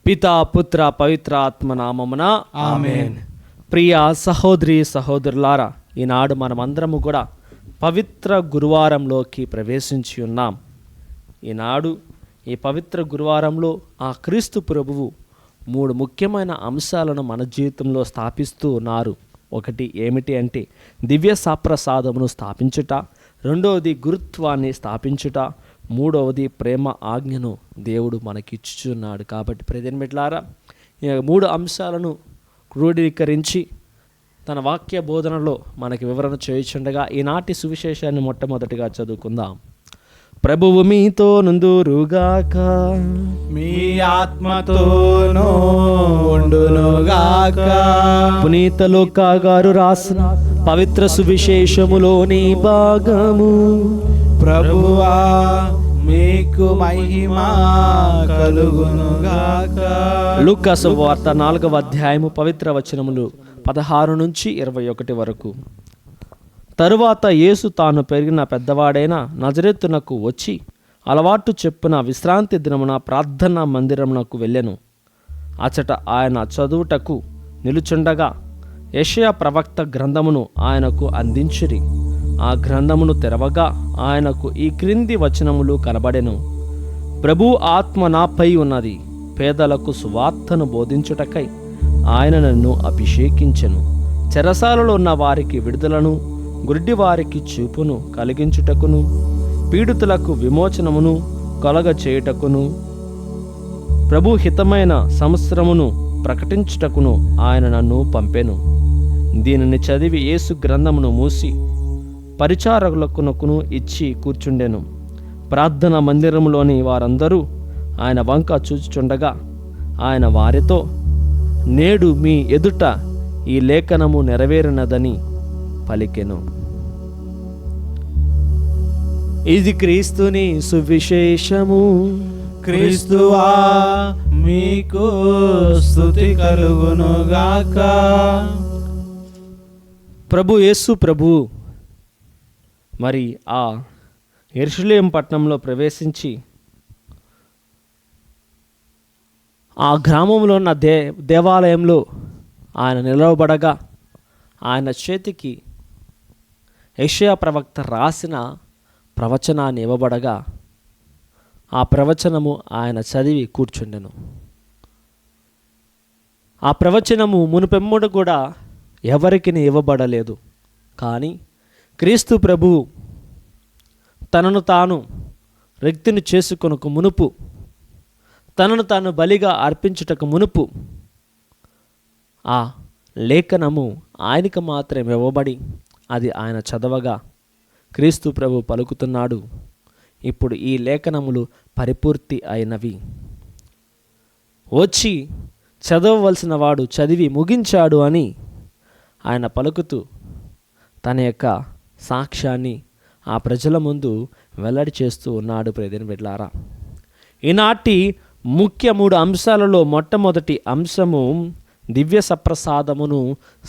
పితా పుత్ర పవిత్ర ఆత్మ నామమున ఆమేన్. ప్రియ సహోదరి సహోదరులారా, ఈనాడు మనమందరము కూడా పవిత్ర గురువారంలోకి ప్రవేశించి ఉన్నాం. ఈనాడు ఈ పవిత్ర గురువారంలో ఆ క్రీస్తు ప్రభువు 3 ముఖ్యమైన అంశాలను మన జీవితంలో స్థాపిస్తూ ఉన్నారు. ఒకటి ఏమిటి అంటే దివ్య సాప్రసాదమును స్థాపించుట, రెండవది గురుత్వాన్ని స్థాపించుట, మూడవది ప్రేమ ఆజ్ఞను దేవుడు మనకిచ్చుచున్నాడు. కాబట్టి ప్రియమిత్రులారా, ఈ 3 అంశాలను క్రోడీకరించి తన వాక్య బోధనలో మనకి వివరణ చేయుచుండగా ఈనాటి సువిశేషాన్ని మొట్టమొదటిగా చదువుకుందాం. ప్రభువు మీతో నుందురుగాక, మీ ఆత్మతోనూ ఉండునుగాక. పునీత లూకా గారు రాసిన పవిత్ర సువిశేషములోని భాగము. ప్రభువా మీకు మహిమ కలుగునుగాక. లూకా శుభవార్త 4వ అధ్యాయము పవిత్ర వచనములు 16 నుంచి 21 వరకు. తరువాత యేసు తాను పెరిగిన పెద్దవాడైన నజరేతునకు వచ్చి అలవాటు చెప్పున విశ్రాంతి దినమున ప్రార్థనా మందిరమునకు వెళ్ళెను. అచట ఆయన చదువుటకు నిలుచుండగా యెషయా ప్రవక్త గ్రంథమును ఆయనకు అందించిరి. ఆ గ్రంథమును తెరవగా ఆయనకు ఈ క్రింది వచనములు కనబడెను. ప్రభు ఆత్మ నాపై ఉన్నది, పేదలకు సువార్తను బోధించుటకై ఆయన నన్ను అభిషేకించెను. చెరసాలలో ఉన్న వారికి విడుదలను, గుడ్డి వారికి చూపును కలిగించుటకును, పీడితులకు విమోచనమును కలగ చేయుటకును, ప్రభు హితమైన సంవత్సరమును ప్రకటించుటకును ఆయన నన్ను పంపెను. దీనిని చదివి యేసు గ్రంథమును మూసి పరిచారకులకును ఇచ్చి కూర్చుండెను. ప్రార్థన మందిరములోని వారందరూ ఆయన వంక చూచుచుండగా ఆయన వారితో, నేడు మీ ఎదుట ఈ లేఖనము నెరవేరినదని పలికెను. ఇది క్రీస్తుని సువిశేషము. క్రీస్తువా మీకు స్తుతి కలుగునుగాక. ప్రభు యేసు ప్రభు మరి ఆ యెరూషలేం పట్టణంలో ప్రవేశించి ఆ గ్రామంలో ఉన్న దేవాలయంలో ఆయన నిలవబడగా ఆయన చేతికి యెషయా ప్రవక్త రాసిన ప్రవచనాన్ని ఇవ్వబడగా ఆ ప్రవచనము ఆయన చదివి కూర్చుండెను. ఆ ప్రవచనము మునుపెమ్మడు కూడా ఎవరికి ఇవ్వబడలేదు. కానీ క్రీస్తు ప్రభువు తనను తాను వ్యక్తిని చేసుకొనకు మునుపు, తనను తాను బలిగా అర్పించుటకు మునుపు ఆ లేఖనము ఆయనకు మాత్రమే ఇవ్వబడి అది ఆయన చదవగా క్రీస్తు ప్రభు పలుకుతున్నాడు, ఇప్పుడు ఈ లేఖనములు పరిపూర్తి అయినవి. వచ్చి చదవవలసిన వాడు చదివి ముగించాడు అని ఆయన పలుకుతూ తన యొక్క సాక్ష్యాన్ని ఆ ప్రజల ముందు వెల్లడి చేస్తూ ఉన్నాడు. ప్రియమైన బిడ్డలారా, ఈనాటి ముఖ్య 3 అంశాలలో మొట్టమొదటి అంశము దివ్య సప్రసాదమును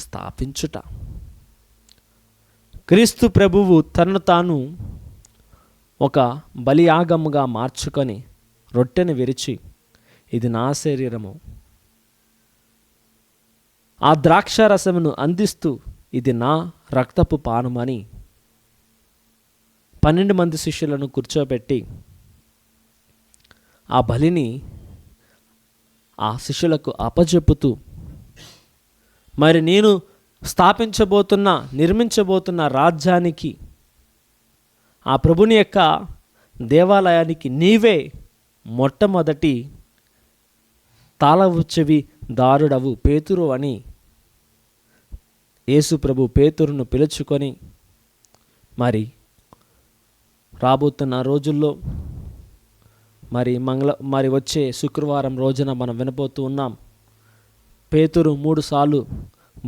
స్థాపించుట. క్రీస్తు ప్రభువు తనను తాను ఒక బలియాగముగా మార్చుకొని రొట్టెను విరిచి, ఇది నా శరీరము, ఆ ద్రాక్షారసమును అందిస్తూ, ఇది నా రక్తపు పానమని 12 మంది శిష్యులను కూర్చోబెట్టి ఆ బలిని ఆ శిష్యులకు అప్పజెప్పుతూ, మరి నేను నిర్మించబోతున్న రాజ్యానికి, ఆ ప్రభుని యొక్క దేవాలయానికి నీవే మొట్టమొదటి తాళపు చెవి దారుడవు పేతురు అని యేసు ప్రభు పేతురును పిలుచుకొని మరి రాబోతున్న రోజుల్లో మరి వచ్చే శుక్రవారం రోజున మనం వినబోతూ ఉన్నాం. పేతురు 3 సార్లు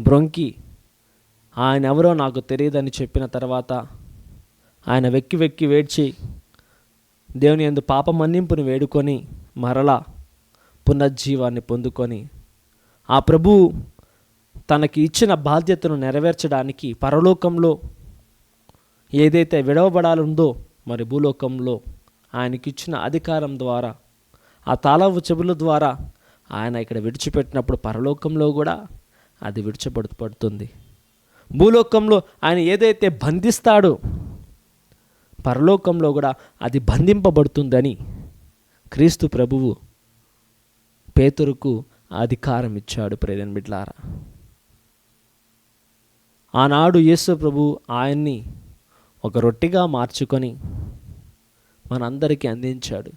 బ్రొంకి ఆయన ఎవరో నాకు తెలియదని చెప్పిన తర్వాత ఆయన వెక్కి వెక్కి వేడ్చి దేవుని యందు పాప మన్నింపుని వేడుకొని మరలా పునర్జీవాన్ని పొందుకొని ఆ ప్రభు తనకి ఇచ్చిన బాధ్యతను నెరవేర్చడానికి పరలోకంలో ఏదైతే విడవబడాలుందో మరి భూలోకంలో ఆయనకిచ్చిన అధికారం ద్వారా, ఆ తాళపు చెవుల ద్వారా ఆయన ఇక్కడ విడిచిపెట్టినప్పుడు పరలోకంలో కూడా అది విడిచిపడుతుంది. భూలోకంలో ఆయన ఏదైతే బంధిస్తాడో పరలోకంలో కూడా అది బంధింపబడుతుందని క్రీస్తు ప్రభువు పేతురుకు అధికారం ఇచ్చాడు. ప్రియమైన బిడ్డలారా, ఆనాడు యేసు ప్రభు ఆయన్ని ఒక రొట్టెగా మార్చుకొని మనందరికీ అందించాడు.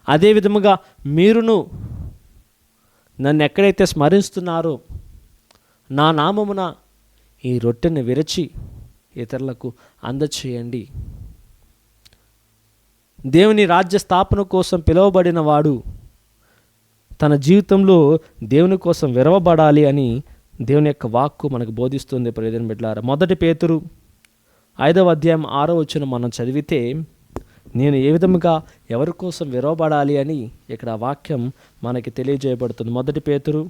అదే విధముగా మీరును నన్ను ఎక్కడైతే స్మరిస్తున్నారో నా నామమున ఈ రొట్టెని విరచి ఇతరులకు అందచేయండి. దేవుని రాజ్య స్థాపన కోసం పిలువబడిన వాడు తన జీవితంలో దేవుని కోసం విరవబడాలి అని దేవుని యొక్క వాక్కు మనకు బోధిస్తుంది. ప్రియమైన బిడ్డలారా, 1 పేతురు 5వ అధ్యాయం 6వ వచనం మనం చదివితే నేను ఏ విధముగా ఎవరి కోసం విరవబడాలి అని ఇక్కడ వాక్యం మనకి తెలియజేయబడుతుంది. 1 పేతురు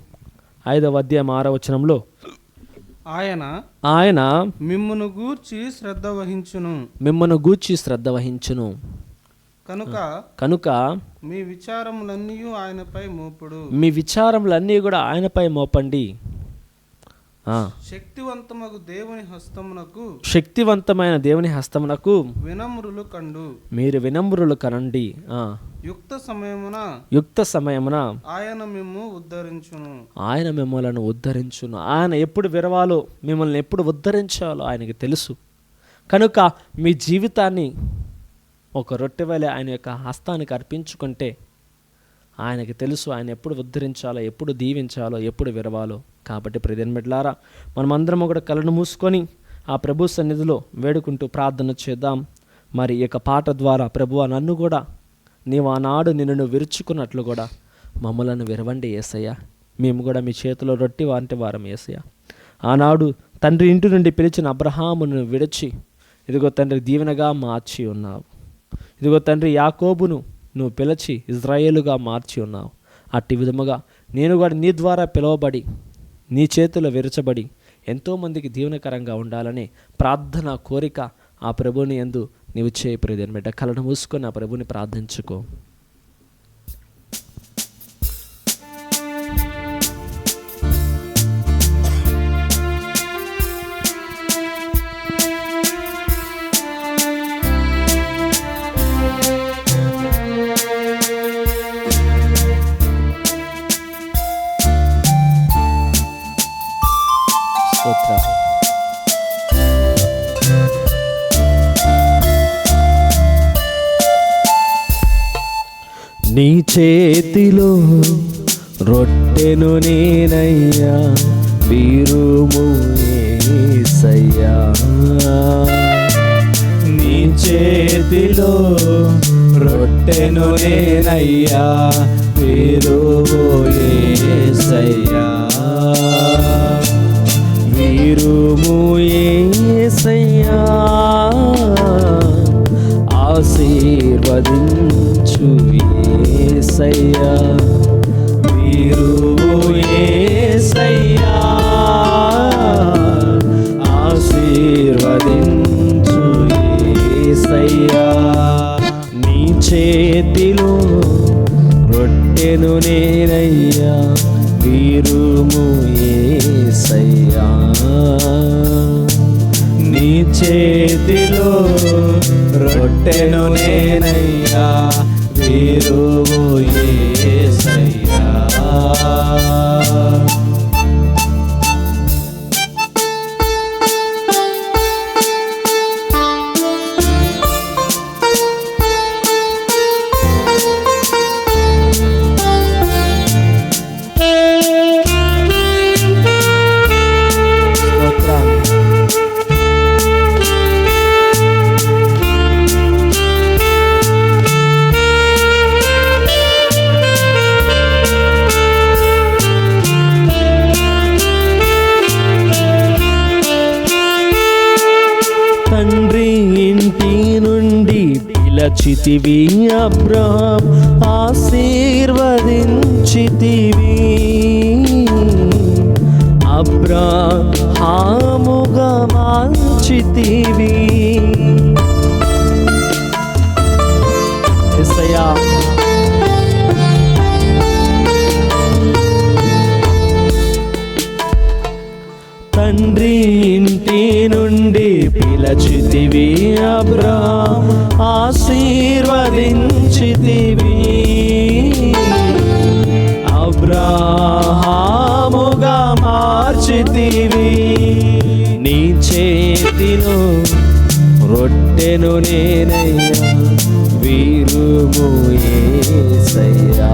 5వ అధ్యాయం 6వ వచనంలో ఆయన మిమ్మును గూర్చి శ్రద్ధ వహించును కనుక మీ విచారములన్నీ కూడా ఆయనపై మోపండి. శక్తివంతమైన దేవుని హస్తమునకు మీరు వినమ్రులు కనండి. యుక్త సమయమున ఆయన మిమ్మల్ని ఉద్ధరించును. ఆయన ఎప్పుడు విరవాలో, మిమ్మల్ని ఎప్పుడు ఉద్ధరించాలో ఆయనకి తెలుసు. కనుక మీ జీవితాన్ని ఒక రొట్టె వలె ఆయన యొక్క హస్తానికి అర్పించుకుంటే ఆయనకి తెలుసు ఆయన ఎప్పుడు ఉద్ధరించాలో, ఎప్పుడు దీవించాలో, ఎప్పుడు విరవాలో. కాబట్టి ప్రియమైన బిడ్డలారా, మనమందరం కూడా కళ్ళను మూసుకొని ఆ ప్రభు సన్నిధిలో వేడుకుంటూ ప్రార్థన చేద్దాం. మరి ఈ యొక్క పాట ద్వారా ప్రభువా నన్ను కూడా నీవు ఆనాడు నిన్ను విరుచుకున్నట్లు కూడా మమ్మలను విరవండి యేసయ్య. మేము కూడా మీ చేతిలో రొట్టె వంటి వారం యేసయ్య. ఆనాడు తండ్రి ఇంటి నుండి పిలిచిన అబ్రహామును విడిచి ఇదిగో తండ్రి దీవెనగా మార్చి ఉన్నావు. ఇదిగో తండ్రి యాకోబును నువ్వు పిలిచి ఇజ్రాయేలుగా మార్చి ఉన్నావు. అట్టి విధముగా నేను కూడా నీ ద్వారా పిలువబడి నీ చేతిలో విరచబడి ఎంతోమందికి దీవెనకరంగా ఉండాలని ప్రార్థన కోరిక ఆ ప్రభుని యందు నీవు చేయి. ప్రియమైన బిడ్డ, కళ్ళను మూసుకొని ఆ ప్రభుని ప్రార్థించుకో. నీ చేతిలో రొట్టెను నేనయ్యా, వీరుము యేసయ్యా. నీ చేతిలో రొట్టెను నేనయ్యా, వీరుము యేసయ్యా. వీరుము యేసయ్యా, ఆశీర్వదించు యేసయ్యా. వీరుము యేసయ్యా, ఆశీర్వదించు యేసయ్యా. నీ చేతిలో రొట్టెను నేనయ్యా, వీరుము యేసయ్యా. నీ చేతిలో రొట్టెను నేనయ్యా, వీరుము యేసయ్యా. తండ్రి ఇంటి నుండి పిలచితివి అబ్రహాం, ఆశీర్వదించితివి. అబ్రహాముగా మార్చితివి. యేసయ్యా పిలచితివి అబ్రాహాము ఆశీర్వదించితివి. అబ్రాహాముగా మార్చితివి. నీ చేతిలో రొట్టెను నేనయ్యా వీరుము యేసయ్యా.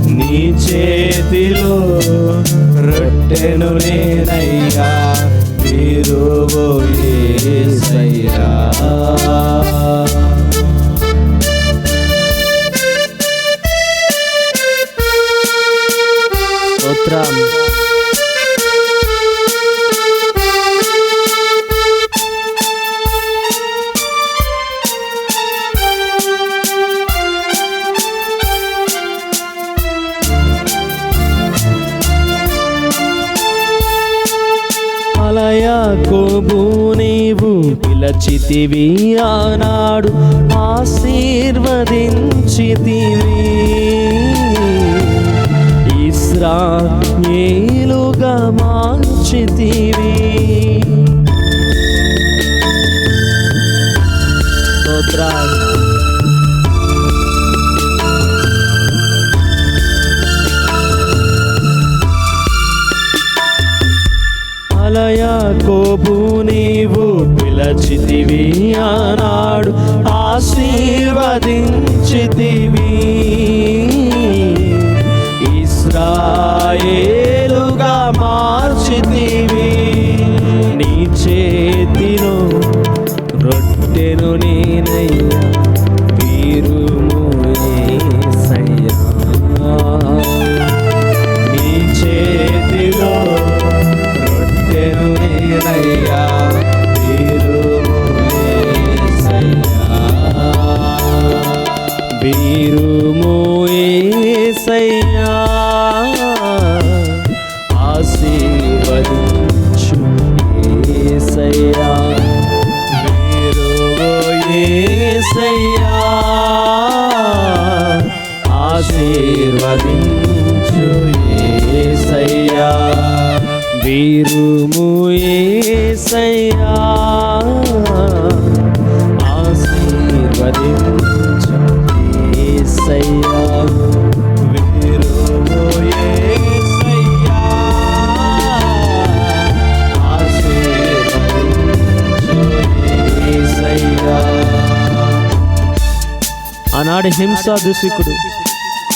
నీ చేతిలో రొట్టెను నేనయ్యా వీరుము యేసయ్యా. స్తోత్రం. యాకోబు నీవు పిలచితివి ఆనాడు ఆశీర్వదించితివి. ఇశ్రాయేలుగా మార్చితివి. స్తోత్రాలు. యాకోబు నీవు పిలచితివి ఆనాడు ఆశీర్వదించితివి. ఇశ్రాయేలుగా మార్చితివి. నీ చేతిలో రొట్టెను నేనయ్యా వీరుము యేసయ్యా. నీ చేతిలో రొట్టెను నేనయ్యా వీరుము యేసయ్యా. వీరుము యేసయ్యా. ఆశీర్వదించు యేసయ్యా. వీరుము యేసయ్యా. ఆశీర్వదించు యేసయ్యా. వీరుము యేసయ్యా. ఆశీర్వదించు యేసయ్యా. వీరుము యేసయ్యా. ఆశీర్వదించు యేసయ్యా. ఆనాడు హింసా దూషికుడు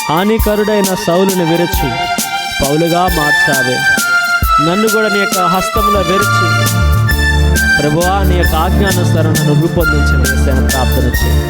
హానికరుడైన సౌలుని విరచి పౌలుగా మార్చావే. నన్ను కూడా నీ యొక్క హస్తంలో విరిచి ప్రభువా నీ యొక్క ఆజ్ఞానుసారం నన్ను రూపొందించిన ప్రార్థన చేయి.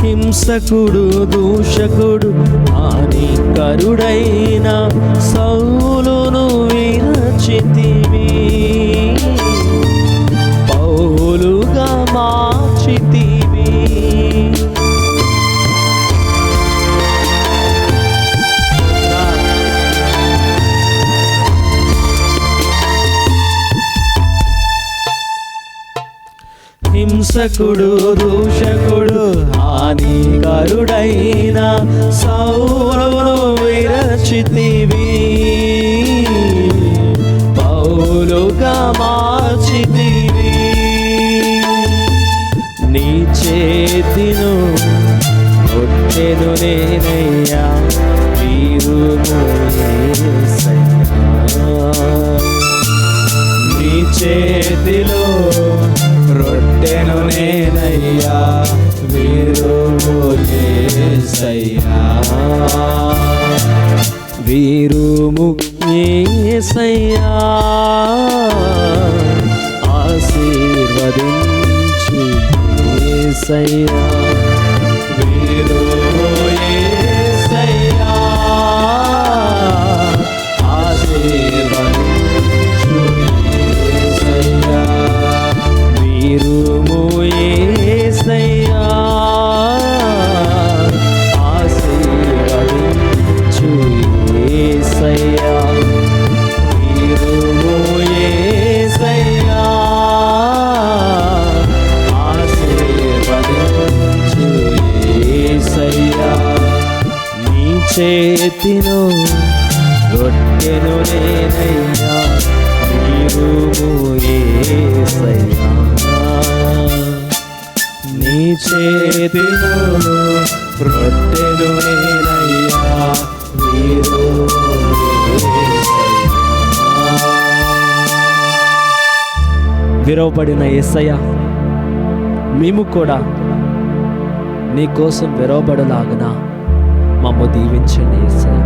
హింసకుడు దూషకుడు హానికరుడైన సౌలును విరచితివి. పౌలుగా మార్చితివి. హింసకుడు దూషకుడు హానికరుడైన సౌలును విరచితివి. పౌలుగా మార్చితివి. నీ చేతిలో రొట్టెను నేనయ్యా వీరుము యేసయ్యా. నీ చేతిలో రొట్టెను నేనయ్యా వీరుము యేసయ్యా. వీరుము యేసయ్యా. ఆశీర్వదించు యేసయ్యా. వీరుము యేసయ్యా. ఆశీర్వదించు యేసయ్యా. వీరుము యేసయ్యా. ఆశీర్వదించు యేసయ్యా. వీరుము యేసయ్యా. చేతిలో రొట్టెను నేనయ్యా, నీవు యేసయ్యా. నీ చేతిలో రొట్టెను నేనయ్యా, నీవు యేసయ్యా. విరవబడిన యేసయ్య, మేము కూడా నీ కోసం విరవబడలాగున మమ్మ దీవించండి యేసయ్య.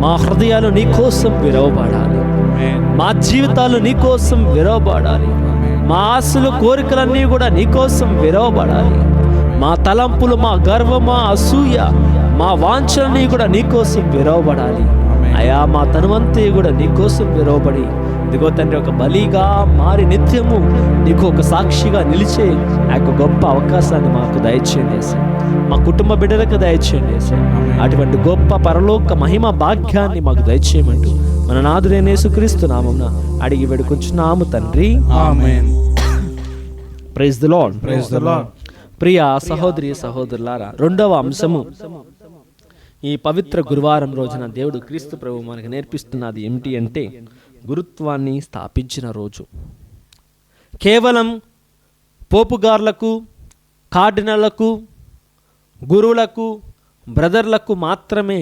మా హృదయాలు నీ కోసం విరవబడాలి, మా జీవితాలు నీ కోసం విరవబడాలి, మా ఆశలు కోరికలన్నీ కూడా నీ కోసం విరవబడాలి, మా తలంపులు, మా గర్వం, మా అసూయ, మా వాంఛలన్నీ కూడా నీ కోసం విరవబడాలి అయా. మా తనువంతే కూడా నీ కోసం విరవబడి ఇదిగో తండ్రి ఒక బలిగా మారి నిత్యము నీకు ఒక సాక్షిగా నిలిచే ఆ యొక్క గొప్ప అవకాశాన్ని మాకు దయచేయండి యేసయ్య. మా కుటుంబ బిడ్డలకు దయచేయండి యేసయ్య. అటువంటి గొప్ప పరలోక మహిమ భాగ్యాన్ని మాకు దయచేయమంటూ మన నాథుడైన యేసుక్రీస్తు నామమున అడిగి వేడుకొంచున్నాము తండ్రి, amen. Praise the Lord. Praise the Lord. ప్రియ సహోదరి సహోదరులారా, రెండవ అంశము ఈ పవిత్ర గురువారం రోజున దేవుడు క్రీస్తు ప్రభు మనకు నేర్పిస్తున్నది ఏమిటి అంటే గురుత్వాన్ని స్థాపించిన రోజు. కేవలం పోపుగార్లకు, కార్డినళ్లకు, గురువులకు, బ్రదర్లకు మాత్రమే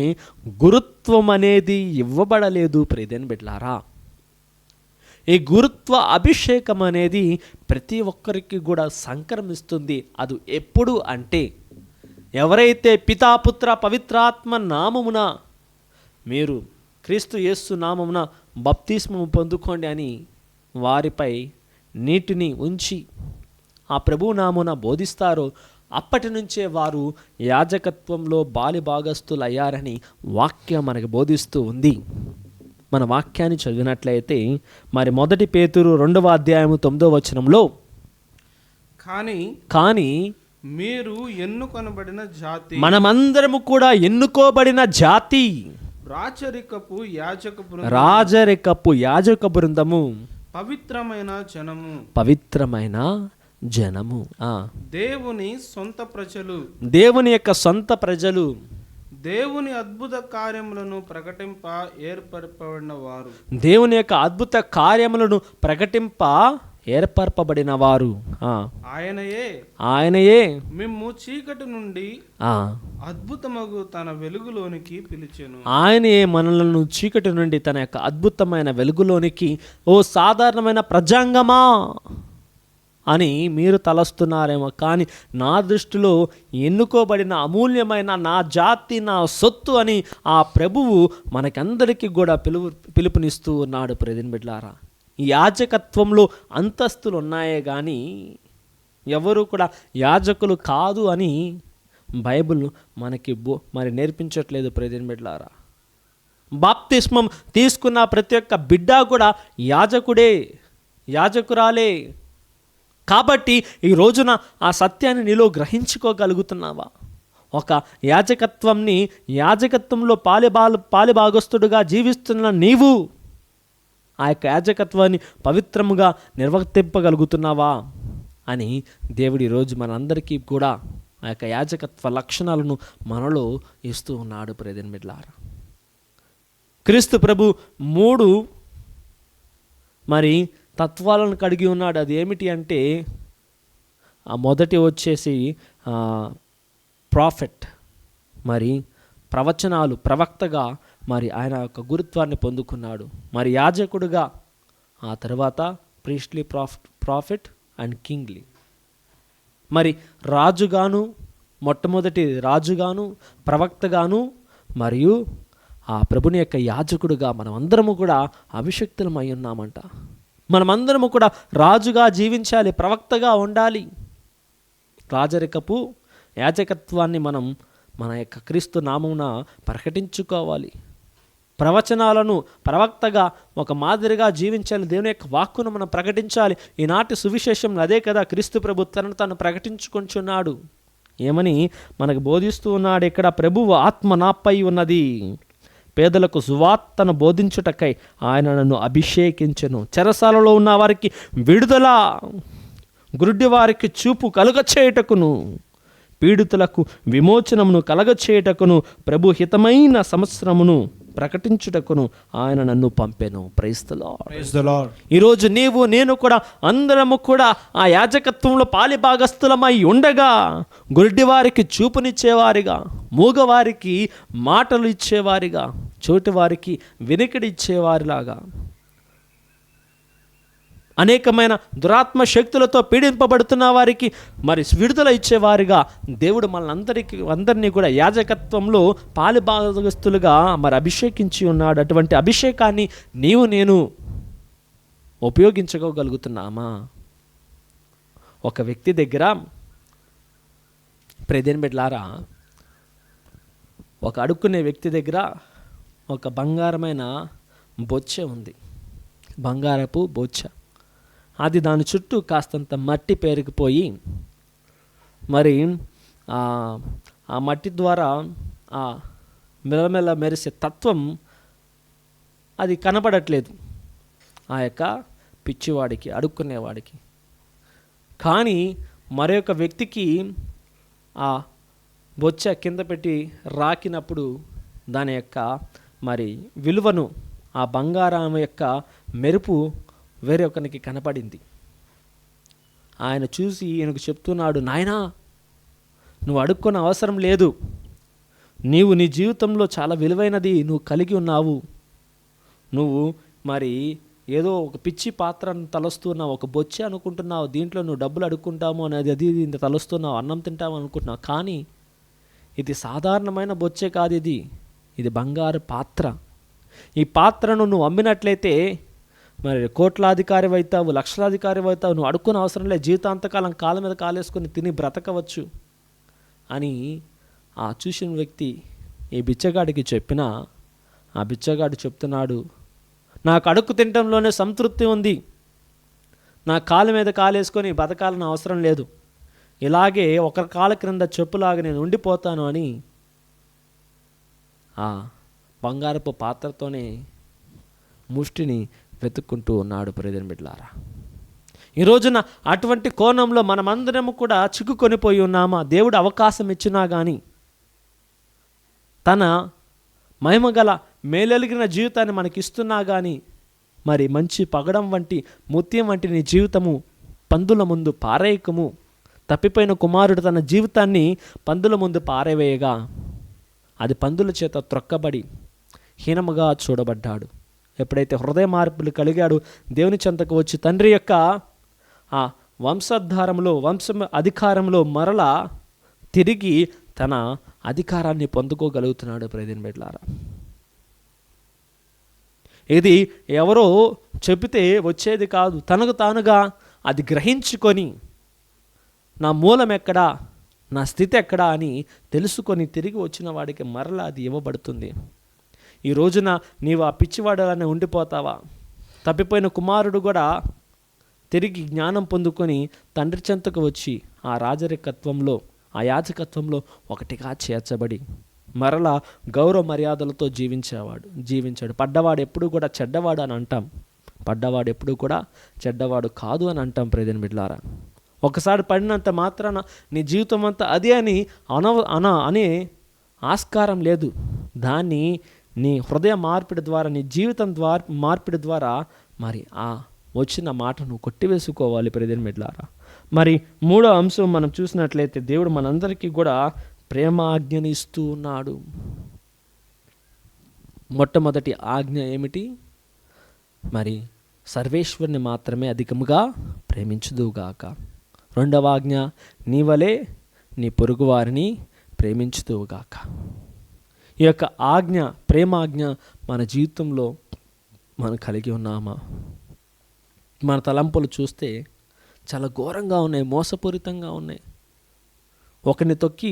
గురుత్వం అనేది ఇవ్వబడలేదు ప్రియమైన బిడ్డలారా. ఈ గురుత్వ అభిషేకం అనేది ప్రతి ఒక్కరికి కూడా సంక్రమిస్తుంది. అది ఎప్పుడు అంటే ఎవరైతే పితాపుత్ర పవిత్రాత్మ నామమున మీరు క్రీస్తు యేసు నామమున బప్తిస్మము పొందుకోండి అని వారిపై నీటిని ఉంచి ఆ ప్రభు నామున బోధిస్తారో అప్పటి నుంచే వారు యాజకత్వంలో బాలి భాగస్థులు అయ్యారని వాక్యం మనకు బోధిస్తూ ఉంది. మన వాక్యాన్ని చదివినట్లయితే మరి 1 పేతురు 2వ అధ్యాయము 9వ వచనంలో, కానీ మీరు ఎన్నుకొనబడిన జాతి, మనమందరము కూడా ఎన్నుకోబడిన జాతి, రాచరికపు యాజక బృందము, పవిత్రమైన జనము, దేవుని సొంత ప్రజలు, దేవుని యొక్క సొంత ప్రజలు, దేవుని అద్భుత కార్యములను ప్రకటింప ఏర్పరపబడిన వారు, దేవుని యొక్క అద్భుత కార్యములను ప్రకటింప ఏర్పరపబడిన వారు, ఆయనయే మిమ్ము చీకటి నుండి అద్భుతమగు తన వెలుగులోనికి పిలిచెను. ఆయనే మనలను చీకటి నుండి తన యొక్క అద్భుతమైన వెలుగులోనికి, ఓ సాధారణమైన ప్రజాంగమా అని మీరు తలస్తున్నారేమో, కానీ నా దృష్టిలో ఎన్నుకోబడిన అమూల్యమైన నా జాతి, నా సొత్తు అని ఆ ప్రభువు మనకందరికీ కూడా పిలుపునిస్తూ ఉన్నాడు. ప్రియమైన బిడ్డలారా, ఈ యాజకత్వంలో అంతస్తులు ఉన్నాయే కానీ ఎవరు కూడా యాజకులు కాదు అని బైబిల్ మనకి మరి నేర్పించట్లేదు. ప్రియమైన బిడ్డలారా, బాప్తిస్మం తీసుకున్న ప్రతి ఒక్క బిడ్డ కూడా యాజకుడే, యాజకురాలే. కాబట్టి ఈ రోజున ఆ సత్యాన్ని నీలో గ్రహించుకోగలుగుతున్నావా? ఒక యాజకత్వంలో పాలిభాగస్తుడుగా జీవిస్తున్న నీవు ఆ యొక్క యాజకత్వాన్ని పవిత్రముగా నిర్వర్తింపగలుగుతున్నావా అని దేవుడి రోజు మనందరికీ కూడా ఆ యొక్క యాజకత్వ లక్షణాలను మనలో ఇస్తూ ఉన్నాడు. ప్రియమైన బిడ్డలారా, క్రీస్తు ప్రభు 3 మరి తత్వాలను కలిగి ఉన్నాడు. అది ఏమిటి అంటే ఆ మొదటి వచ్చేసి ప్రాఫెట్, మరి ప్రవచనాలు, ప్రవక్తగా మరి ఆయన యొక్క గురుత్వాన్ని పొందుకున్నాడు. మరి యాజకుడుగా ఆ తర్వాత ప్రీస్ట్లీ ప్రాఫెట్ అండ్ కింగ్లీ, మరి రాజుగాను, మొట్టమొదటి రాజుగాను, ప్రవక్తగాను, మరియు ఆ ప్రభుని యొక్క యాజకుడుగా మనమందరము కూడా అభిషక్తులమై ఉన్నామంట. మనమందరము కూడా రాజుగా జీవించాలి, ప్రవక్తగా ఉండాలి. రాజరికపు యాజకత్వాన్ని మనం మన యొక్క క్రీస్తు నామమున ప్రకటించుకోవాలి. ప్రవచనాలను ప్రవక్తగా ఒక మాదిరిగా జీవించాలి. దేవుని యొక్క వాక్కును మనం ప్రకటించాలి. ఈనాటి సువిశేషం అదే కదా, క్రీస్తు ప్రభు తనను తాను ప్రకటించుకొంచున్నాడు. ఏమని మనకు బోధిస్తూ ఉన్నాడు ఇక్కడ, ప్రభువు ఆత్మ నాపై ఉన్నది, పేదలకు సువార్తను బోధించుటకై ఆయన నన్ను అభిషేకించెను, చెరసాలలో ఉన్న వారికి విడుదల, గురుడి వారికి చూపు కలుగచేయుటకును, పీడితులకు విమోచనమును కలగచేయుటకును ప్రభు హితమైన సంవత్సరమును ప్రకటించుటకును ఆయన నన్ను పంపెను. Praise the Lord. Praise the Lord. ఈరోజు నీవు నేను కూడా అందరము కూడా ఆ యాజకత్వంలో పాలిభాగస్థులమై ఉండగా గుడ్డివారికి చూపునిచ్చేవారిగా, మూగవారికి మాటలు ఇచ్చేవారిగా, చోటివారికి వినికిడి ఇచ్చేవారిలాగా, అనేకమైన దురాత్మ శక్తులతో పీడింపబడుతున్న వారికి మరి విడుదల ఇచ్చేవారిగా దేవుడు అందరినీ కూడా యాజకత్వంలో పాలిభాగస్తులుగా మరి అభిషేకించి ఉన్నాడు. అటువంటి అభిషేకాన్ని నీవు నేను ఉపయోగించుకోగలుగుతున్నామా? ఒక వ్యక్తి దగ్గర ప్రేదేని బిడ్డలారా, ఒక అడుక్కునే వ్యక్తి దగ్గర ఒక బంగారమైన బొచ్చె ఉంది, బంగారపు బొచ్చె. అది దాని చుట్టూ కాస్తంత మట్టి పేరుకుపోయి మరి ఆ మట్టి ద్వారా ఆ మెల్లమెల్ల మెరిసే తత్వం అది కనపడట్లేదు ఆ యొక్క పిచ్చివాడికి, అడుక్కునేవాడికి. కానీ మరొక వ్యక్తికి ఆ బొచ్చ కింద పెట్టి రాకినప్పుడు దాని యొక్క మరి విలువను, ఆ బంగారం యొక్క మెరుపు వేరే ఒకరికి కనపడింది. ఆయన చూసి ఈయనకు చెప్తున్నాడు, నాయనా నువ్వు అడుక్కునే అవసరం లేదు, నీవు నీ జీవితంలో చాలా విలువైనది నువ్వు కలిగి ఉన్నావు, నువ్వు మరి ఏదో ఒక పిచ్చి పాత్రను తలస్తున్నావు, ఒక బొచ్చే అనుకుంటున్నావు, దీంట్లో నువ్వు డబ్బులు అడుక్కుంటాము అనేది అది ఇంత తలస్తున్నావు, అన్నం తింటాము అనుకుంటున్నావు, కానీ ఇది సాధారణమైన బొచ్చే కాదు, ఇది బంగారు పాత్ర. ఈ పాత్రను నువ్వు అమ్మినట్లయితే మరి కోట్లాధికారి అవుతావు, లక్షలాధికారి అవుతావు, నువ్వు అడుక్కునే అవసరం లేదు, జీవితాంతకాలం కాళ్ళ మీద కాలేసుకొని తిని బ్రతకవచ్చు అని ఆ చూసిన వ్యక్తి ఈ బిచ్చగాడికి చెప్పినా, ఆ బిచ్చగాడు చెప్తున్నాడు, నాకు అడుక్కు తినటంలోనే సంతృప్తి ఉంది, నా కాళ్ళ మీద కాలేసుకొని బతకాలని అవసరం లేదు, ఇలాగే ఒకరి కాళ్ళ క్రింద చెప్పులాగా నేను ఉండిపోతాను అని ఆ బంగారపు పాత్రతోనే ముష్టిని వెతుక్కుంటూ ఉన్నాడు. ప్రియమైన బిడ్డలారా, ఈ రోజున అటువంటి కోణంలో మనమందరము కూడా చిక్కుకొనిపోయి ఉన్నామా? దేవుడు అవకాశం ఇచ్చినా కానీ, తన మహిమగల మేలెలిగిన జీవితాన్ని మనకిస్తున్నా కానీ, మరి మంచి పగడం వంటి ముత్యం వంటి నీ జీవితము పందుల ముందు పారేయకము. తప్పిపోయిన కుమారుడు తన జీవితాన్ని పందుల ముందు పారేవేయగా అది పందుల చేత త్రొక్కబడి హీనముగా చూడబడ్డాడు. ఎప్పుడైతే హృదయ మార్పులు కలిగాడు, దేవుని చెంతకు వచ్చి తండ్రి యొక్క ఆ వంశం అధికారంలో మరలా తిరిగి తన అధికారాన్ని పొందుకోగలుగుతున్నాడు. ప్రియమైన బిడ్డలారా, ఇది ఎవరో చెబితే వచ్చేది కాదు, తనకు తానుగా అది గ్రహించుకొని నా మూలం ఎక్కడా, నా స్థితి ఎక్కడా అని తెలుసుకొని తిరిగి వచ్చిన వాడికి మరలా అది ఇవ్వబడుతుంది. ఈ రోజున నీవు ఆ పిచ్చివాడలానే ఉండిపోతావా? తప్పిపోయిన కుమారుడు కూడా తిరిగి జ్ఞానం పొందుకొని తండ్రి చెంతకు వచ్చి ఆ రాజరికత్వంలో, ఆ యాజకత్వంలో ఒకటిగా చేర్చబడి మరలా గౌరవ మర్యాదలతో జీవించాడు. పడ్డవాడు ఎప్పుడు కూడా చెడ్డవాడు అని అంటాం, పడ్డవాడు ఎప్పుడు కూడా చెడ్డవాడు కాదు అని అంటాం. ప్రియమైన బిడ్డలారా, ఒకసారి పడినంత మాత్రాన నీ జీవితం అంతా అదే అని అనే ఆస్కారం లేదు. దాన్ని నీ హృదయ మార్పిడి ద్వారా, నీ జీవితం మార్పిడి ద్వారా మరి ఆ వచ్చిన మాటను కొట్టివేసుకోవాలి. ప్రియమైన బిడ్డలారా, మరి మూడో అంశం మనం చూసినట్లయితే దేవుడు మనందరికీ కూడా ప్రేమ ఆజ్ఞని ఇస్తూ ఉన్నాడు. మొట్టమొదటి ఆజ్ఞ ఏమిటి? మరి సర్వేశ్వరుని మాత్రమే అధికముగా ప్రేమించుదువుగాక. రెండవ ఆజ్ఞ, నీ వలే నీ పొరుగువారిని ప్రేమించుదువుగాక. ఈ యొక్క ఆజ్ఞ, ప్రేమాజ్ఞ మన జీవితంలో మనం కలిగి ఉన్నామా? మన తలంపులు చూస్తే చాలా ఘోరంగా ఉన్నాయి, మోసపూరితంగా ఉన్నాయి. ఒకరిని తొక్కి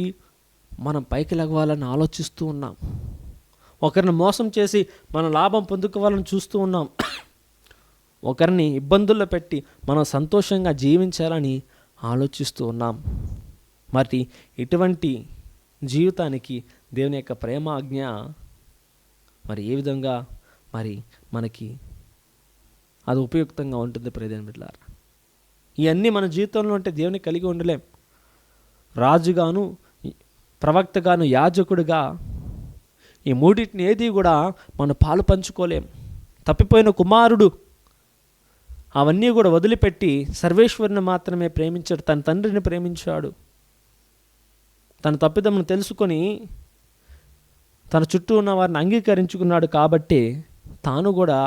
మనం పైకి లెగవాలని ఆలోచిస్తూ ఉన్నాం, ఒకరిని మోసం చేసి మన లాభం పొందుకోవాలని చూస్తూ ఉన్నాం, ఒకరిని ఇబ్బందుల్లో పెట్టి మనం సంతోషంగా జీవించాలని ఆలోచిస్తూ ఉన్నాం. మరి ఇటువంటి జీవితానికి దేవుని యొక్క ప్రేమ ఆజ్ఞ మరి ఏ విధంగా మరి మనకి అది ఉపయుక్తంగా ఉంటుంది? ప్రియమైన బిడ్డలారా, ఇవన్నీ మన జీవితంలో ఉంటే దేవుని కలిగి ఉండలేం. రాజుగాను, ప్రవక్తగాను, యాజకుడిగా ఈ మూడింటిని ఏది కూడా మనం పాలు పంచుకోలేం. తప్పిపోయిన కుమారుడు అవన్నీ కూడా వదిలిపెట్టి సర్వేశ్వరుని మాత్రమే ప్రేమించాడు, తన తండ్రిని ప్రేమించాడు. తన తప్పిదమును తెలుసుకొని తన చుట్టూ ఉన్న వారిని అంగీకరించుకున్నాడు కాబట్టి తాను కూడా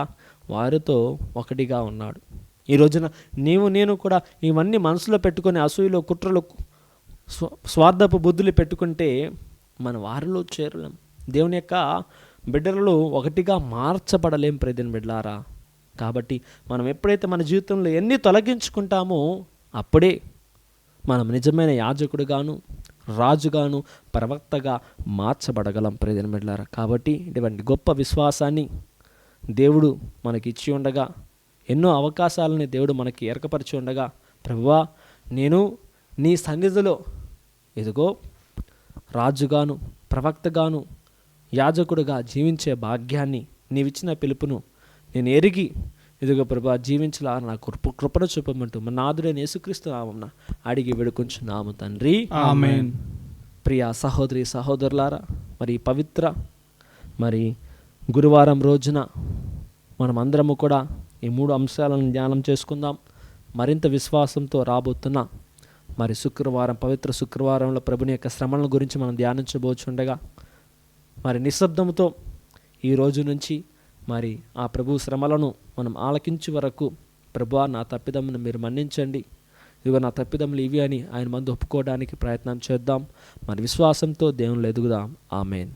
వారితో ఒకటిగా ఉన్నాడు. ఈ రోజున నేను కూడా ఇవన్నీ మనసులో పెట్టుకొని అసూయలో, కుట్రలు, స్వార్థపు బుద్ధులు పెట్టుకుంటే మన వారిలో చేరలేం. దేవుని యొక్క బిడ్డలలో ఒకటిగా మార్చబడలేం ప్రియమైన బిడ్డలారా. కాబట్టి మనం ఎప్పుడైతే మన జీవితంలో ఎన్ని తొలగించుకుంటామో అప్పుడే మనం నిజమైన యాజకుడుగాను, రాజుగాను, ప్రవక్తగా మార్చబడగలం ప్రియమైన బిడ్డలారా. కాబట్టి ఇటువంటి గొప్ప విశ్వాసాన్ని దేవుడు మనకి ఇచ్చి ఉండగా, ఎన్నో అవకాశాలని దేవుడు మనకి ఏర్పరిచి ఉండగా, ప్రభువా నేను నీ సన్నిధిలో ఇదిగో రాజుగాను, ప్రవక్తగాను, యాజకుడుగా జీవించే భాగ్యాన్ని, నీవిచ్చిన పిలుపును నేను ఎరిగి ఇదిగో ప్రభా జీవించలా నా కృపను చూపమంటూ మన నాథుడైన యేసుక్రీస్తు నామమున అడిగి వేడుకొంచున్నాము తండ్రి, ఆమేన్. ప్రియ సహోదరి సహోదరులారా, మరి పవిత్ర గురువారం రోజున మనం అందరము కూడా ఈ 3 అంశాలను ధ్యానం చేసుకుందాం. మరింత విశ్వాసంతో రాబోతున్న శుక్రవారం, పవిత్ర శుక్రవారంలో ప్రభుని యొక్క శ్రమల గురించి మనం ధ్యానించబోచుండగా నిశ్శబ్దంతో ఈ రోజు నుంచి ఆ ప్రభు శ్రమలను మనం ఆలకించే వరకు, ప్రభువా నా తప్పిదమును మీరు మన్నించండి, ఇదిగో నా తప్పిదములు ఇవి అని ఆయన ముందు ఒప్పుకోవడానికి ప్రయత్నం చేద్దాం. విశ్వాసంతో దేవునిలో ఎదుగుదాం. ఆమేన్.